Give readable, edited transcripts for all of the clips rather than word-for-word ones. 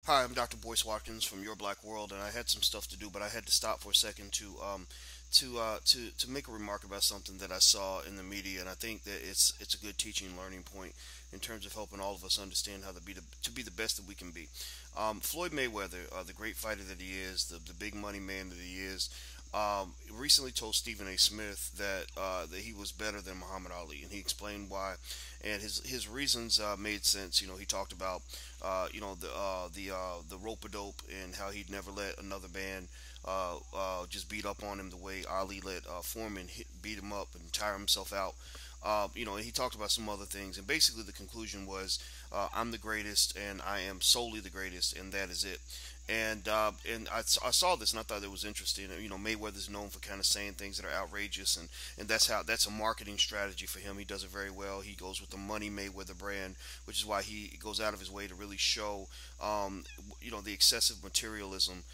Hi, I'm Dr. Boyce Watkins from Your Black World, and I had some stuff to do, but I had to stop for a second to make a remark about something that I saw in the media, and I think that it's a good teaching and learning point in terms of helping all of us understand how to be the best that we can be. Floyd Mayweather, the great fighter that he is, the big money man that he is, recently told Stephen A. Smith that he was better than Muhammad Ali, and he explained why, and his reasons made sense. He talked about the rope a dope and how he'd never let another man just beat up on him the way Ali let Foreman beat him up and tire himself out. And he talked about some other things, and basically the conclusion was, I'm the greatest, and I am solely the greatest, and that is it. And I saw this and I thought it was interesting. Mayweather's known for kind of saying things that are outrageous, and that's a marketing strategy for him. He does it very well. He goes with the Money Mayweather brand, which is why he goes out of his way to really show, the excessive materialism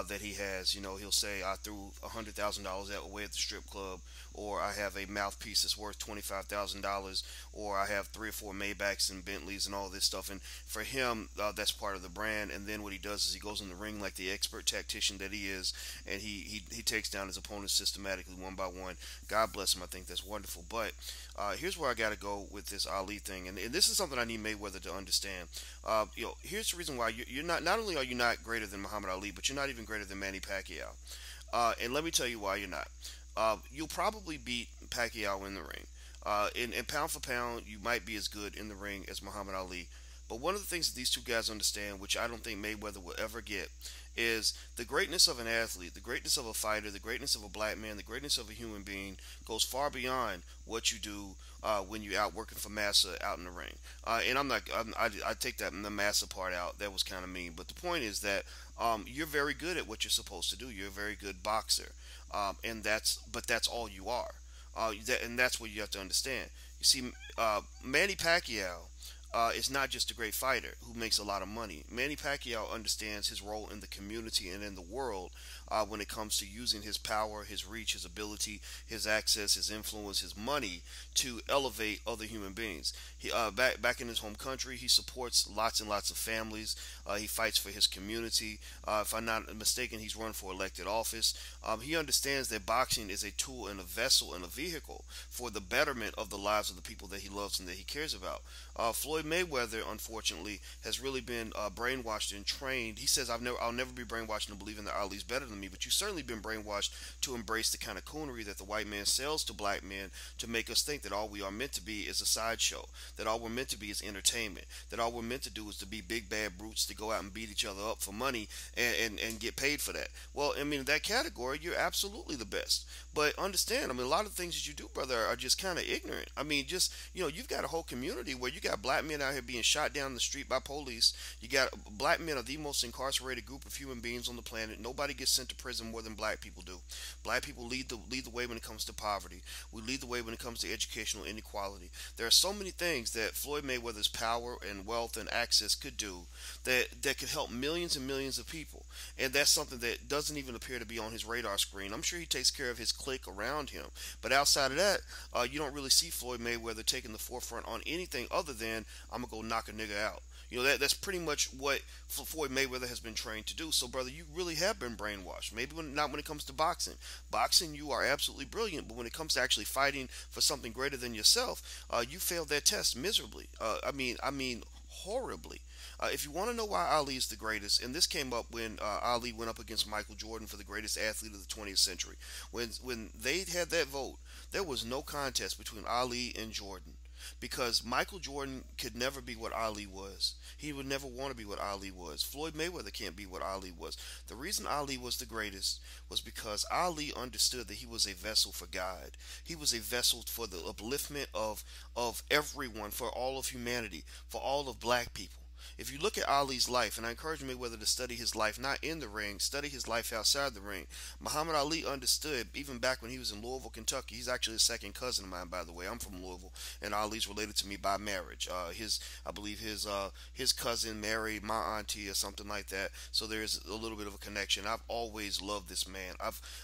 that he has. He'll say, "I threw $100,000 away at the strip club," or "I have a mouthpiece that's worth $25,000," or "I have three or four Maybachs and Bentleys and all this stuff." And for him, that's part of the brand. And then what he does is he goes in the ring like the expert tactician that he is, and he takes down his opponents systematically one by one. God bless him. I think that's wonderful. But here's where I got to go with this Ali thing, and this is something I need Mayweather to understand. Here's the reason why you're not. Not only are you not greater than Muhammad Ali, but you're not even greater than Manny Pacquiao. And let me tell you why you're not. You'll probably beat Pacquiao in the ring. And pound for pound, you might be as good in the ring as Muhammad Ali. But one of the things that these two guys understand, which I don't think Mayweather will ever get, is the greatness of an athlete, the greatness of a fighter, the greatness of a black man, the greatness of a human being goes far beyond what you do when you're out working for massa out in the ring. And I take that the massa part out. That was kind of mean. But the point is that you're very good at what you're supposed to do. You're a very good boxer, but that's all you are. And that's what you have to understand. You see, Manny Pacquiao is not just a great fighter who makes a lot of money. Manny Pacquiao understands his role in the community and in the world when it comes to using his power, his reach, his ability, his access, his influence, his money to elevate other human beings. Back in his home country, he supports lots and lots of families. He fights for his community. If I'm not mistaken, he's run for elected office. He understands that boxing is a tool and a vessel and a vehicle for the betterment of the lives of the people that he loves and that he cares about. Floyd Mayweather, unfortunately, has really been brainwashed and trained. He says, I'll never be brainwashed into believing that Ali's better than me, but you've certainly been brainwashed to embrace the kind of coonery that the white man sells to black men to make us think that all we are meant to be is a sideshow, that all we're meant to be is entertainment, that all we're meant to do is to be big bad brutes to go out and beat each other up for money and get paid for that. Well, I mean, in that category, you're absolutely the best. But understand, I mean, a lot of things that you do, brother, are just kind of ignorant. I mean, just, you've got a whole community where you got black men out here being shot down the street by police. You got black men are the most incarcerated group of human beings on the planet. Nobody gets sent to prison more than black people do. Black people lead the way when it comes to poverty. We lead the way when it comes to educational inequality. There are so many things that Floyd Mayweather's power and wealth and access could do that could help millions and millions of people. And that's something that doesn't even appear to be on his radar screen. I'm sure he takes care of his clique around him. But outside of that, you don't really see Floyd Mayweather taking the forefront on anything other than, I'm going to go knock a nigga out. That's pretty much what Floyd Mayweather has been trained to do. So, brother, you really have been brainwashed. Maybe not when it comes to boxing. Boxing, you are absolutely brilliant, but when it comes to actually fighting for something greater than yourself, you failed that test miserably. I mean, horribly. If you want to know why Ali is the greatest, and this came up when Ali went up against Michael Jordan for the greatest athlete of the 20th century. When they had that vote, there was no contest between Ali and Jordan because Michael Jordan could never be what Ali was. He would never want to be what Ali was. Floyd Mayweather can't be what Ali was. The reason Ali was the greatest was because Ali understood that he was a vessel for God. He was a vessel for the upliftment of everyone, for all of humanity, for all of black people. If you look at Ali's life, and I encourage Mayweather to study his life, not in the ring, study his life outside the ring. Muhammad Ali understood, even back when he was in Louisville, Kentucky. He's actually a second cousin of mine, by the way. I'm from Louisville, and Ali's related to me by marriage. I believe his cousin married my auntie or something like that. So there's a little bit of a connection. I've always loved this man.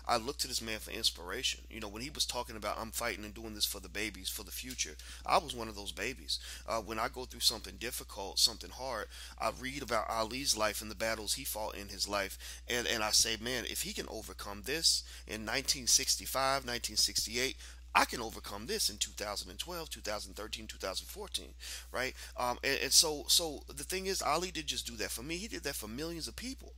I looked to this man for inspiration. When he was talking about, I'm fighting and doing this for the babies, for the future, I was one of those babies. When I go through something difficult, something hard, hard, I read about Ali's life and the battles he fought in his life, and I say, man, if he can overcome this in 1965, 1968. I can overcome this in 2012, 2013, 2014, right? And so the thing is, Ali did just do that for me. He did that for millions of people.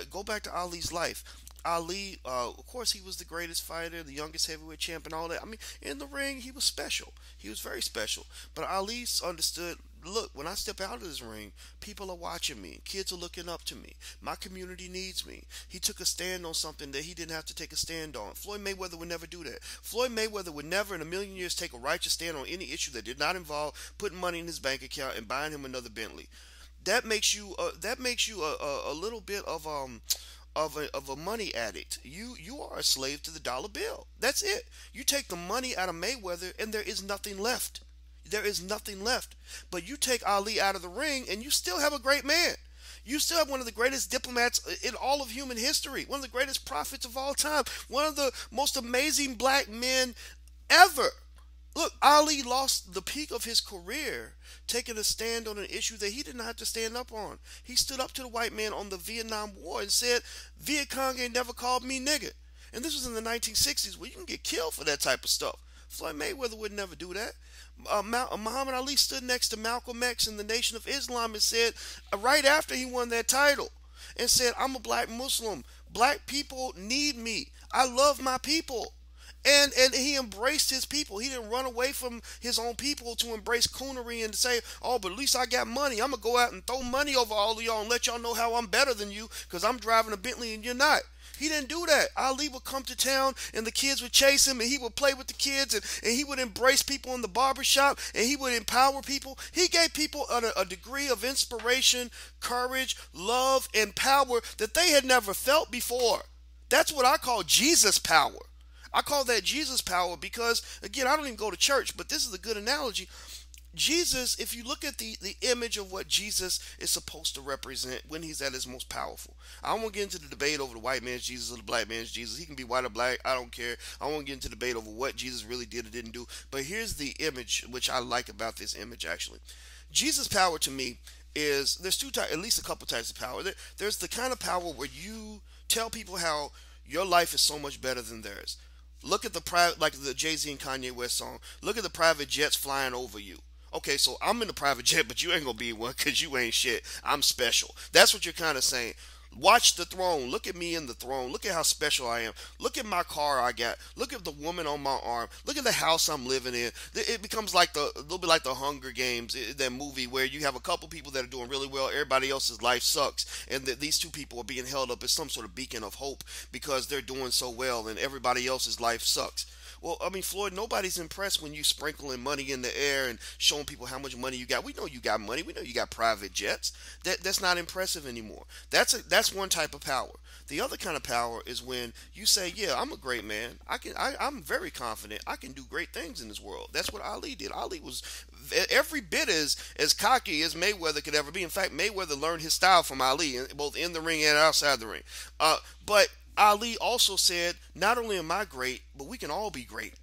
Go back to Ali's life. Ali, of course, he was the greatest fighter, the youngest heavyweight champ, and all that. I mean, in the ring, he was special. He was very special. But Ali understood. Look, when I step out of this ring, people are watching me. Kids are looking up to me. My community needs me. He took a stand on something that he didn't have to take a stand on. Floyd Mayweather would never do that. Floyd Mayweather would never in a million years take a righteous stand on any issue that did not involve putting money in his bank account and buying him another Bentley. That makes you a little bit of a money addict. You are a slave to the dollar bill. That's it. You take the money out of Mayweather and there is nothing left. There is nothing left. But you take Ali out of the ring and you still have a great man. You still have one of the greatest diplomats in all of human history, one of the greatest prophets of all time, one of the most amazing black men ever. Look, Ali lost the peak of his career taking a stand on an issue that he did not have to stand up on. He stood up to the white man on the Vietnam War and said, Viet Cong ain't never called me nigga. And this was in the 1960s where you can get killed for that type of stuff. Floyd Mayweather would never do that. Muhammad Ali stood next to Malcolm X in the Nation of Islam and said, right after he won that title, and said, I'm a black Muslim. Black people need me. I love my people. And he embraced his people. He didn't run away from his own people to embrace coonery and to say, oh, but at least I got money. I'm going to go out and throw money over all of y'all and let y'all know how I'm better than you because I'm driving a Bentley and you're not. He didn't do that. Ali would come to town and the kids would chase him and he would play with the kids and he would embrace people in the barbershop and he would empower people. He gave people a degree of inspiration, courage, love, and power that they had never felt before. That's what I call Jesus power. I call that Jesus power because, again, I don't even go to church, but this is a good analogy. Jesus, if you look at the image of what Jesus is supposed to represent when he's at his most powerful. I don't want to get into the debate over the white man's Jesus or the black man's Jesus. He can be white or black. I don't care. I don't want to get into the debate over what Jesus really did or didn't do. But here's the image, which I like about this image, actually. Jesus power to me is, there's two types, at least a couple types of power. There's the kind of power where you tell people how your life is so much better than theirs. Look at the private, like the Jay-Z and Kanye West song. Look at the private jets flying over you. Okay, so I'm in a private jet, but you ain't gonna be in one because you ain't shit. I'm special. That's what you're kind of saying. Watch the throne. Look at me in the throne. Look at how special I am. Look at my car I got. Look at the woman on my arm. Look at the house I'm living in. It becomes like a little bit like the Hunger Games, that movie where you have a couple people that are doing really well. Everybody else's life sucks, and these two people are being held up as some sort of beacon of hope because they're doing so well, and everybody else's life sucks. Well, I mean, Floyd, nobody's impressed when you sprinkling money in the air and showing people how much money you got. We know you got money. We know you got private jets. That's not impressive anymore. That's one type of power. The other kind of power is when you say, "Yeah, I'm a great man. I'm very confident. I can do great things in this world." That's what Ali did. Ali was every bit as cocky as Mayweather could ever be. In fact, Mayweather learned his style from Ali, both in the ring and outside the ring. But Ali also said, not only am I great, but we can all be great.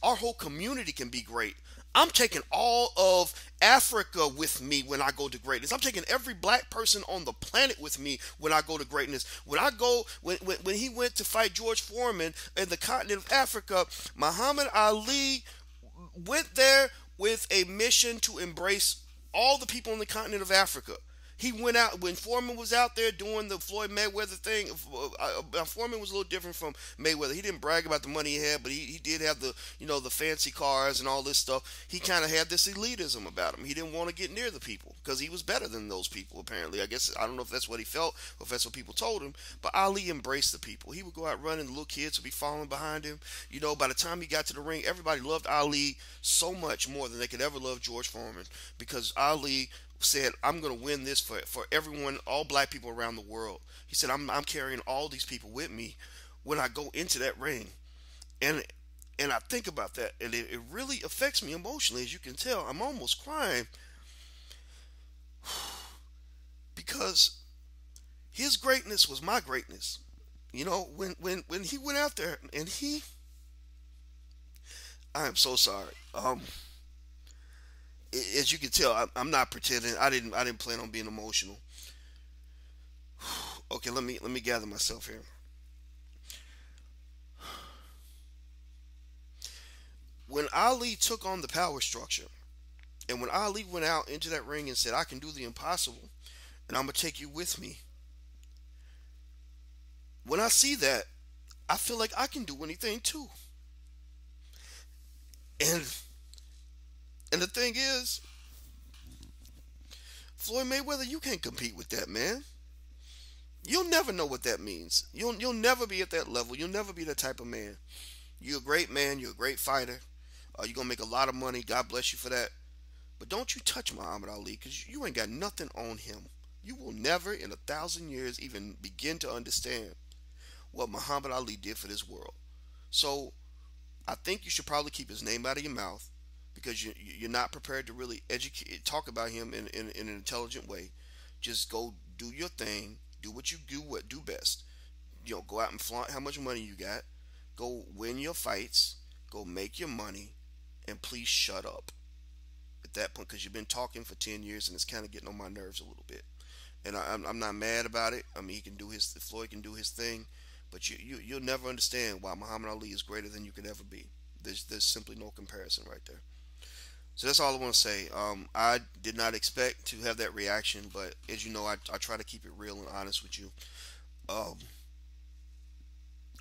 Our whole community can be great. I'm taking all of Africa with me when I go to greatness. I'm taking every black person on the planet with me when I go to greatness. When he went to fight George Foreman in the continent of Africa, Muhammad Ali went there with a mission to embrace all the people on the continent of Africa. He went out when Foreman was out there doing the Floyd Mayweather thing. Foreman was a little different from Mayweather. He didn't brag about the money he had, but he did have the fancy cars and all this stuff. He kind of had this elitism about him. He didn't want to get near the people because he was better than those people. Apparently, I guess I don't know if that's what he felt or if that's what people told him. But Ali embraced the people. He would go out running. The little kids would be following behind him. By the time he got to the ring, everybody loved Ali so much more than they could ever love George Foreman because Ali said, I'm going to win this for everyone, all black people around the world. He said, I'm carrying all these people with me when I go into that ring. And I think about that, and it really affects me emotionally. As you can tell, I'm almost crying because his greatness was my greatness. When he went out there and I am so sorry. As you can tell, I'm not pretending. I didn't plan on being emotional. Okay, let me gather myself here. When Ali took on the power structure, and when Ali went out into that ring and said, "I can do the impossible, and I'm gonna take you with me," when I see that, I feel like I can do anything too. And and the thing is, Floyd Mayweather, you can't compete with that, man. You'll never know what that means. You'll never be at that level. You'll never be that type of man. You're a great man. You're a great fighter. You're gonna make a lot of money. God bless you for that. But don't you touch Muhammad Ali, because you ain't got nothing on him. You will never in 1,000 years even begin to understand what Muhammad Ali did for this world. So I think you should probably keep his name out of your mouth, because you're not prepared to really educate, talk about him in an intelligent way. Just go do your thing, do what you do, what do best. Go out and flaunt how much money you got, go win your fights, go make your money, and please shut up at that point, because you've been talking for 10 years and it's kind of getting on my nerves a little bit. And I'm not mad about it. I mean, he can do his Floyd can do his thing, but you'll never understand why Muhammad Ali is greater than you could ever be. There's simply no comparison right there. So that's all I want to say. I did not expect to have that reaction, but as you know, I try to keep it real and honest with you. Um,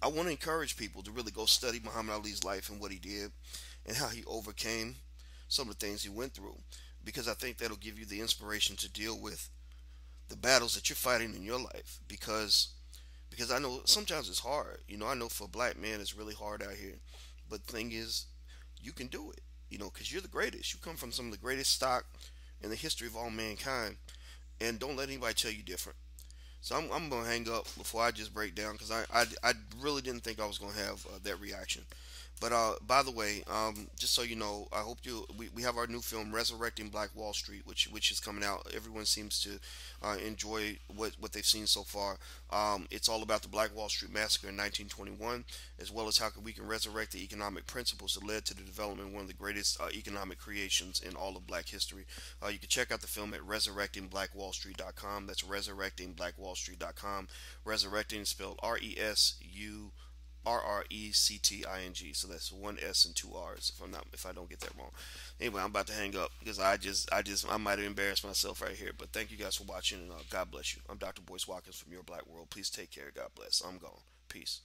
I want to encourage people to really go study Muhammad Ali's life and what he did and how he overcame some of the things he went through, because I think that'll give you the inspiration to deal with the battles that you're fighting in your life, because I know sometimes it's hard. I know for a black man it's really hard out here, but the thing is, you can do it. Because you're the greatest. You come from some of the greatest stock in the history of all mankind, and don't let anybody tell you different. So I'm gonna hang up before I just break down, because I really didn't think I was gonna have that reaction. But by the way, just so you know, I hope we have our new film Resurrecting Black Wall Street, which is coming out. Everyone seems to enjoy what they've seen so far. It's all about the Black Wall Street massacre in 1921, as well as how we can resurrect the economic principles that led to the development of one of the greatest economic creations in all of Black history. You can check out the film at resurrectingblackwallstreet.com. That's resurrectingblackwallstreet.com. Resurrecting is spelled RESURRECTING. So that's one S and two R's. If I don't get that wrong. Anyway, I'm about to hang up, because I might have embarrassed myself right here. But thank you guys for watching, and God bless you. I'm Dr. Boyce Watkins from Your Black World. Please take care. God bless. I'm gone. Peace.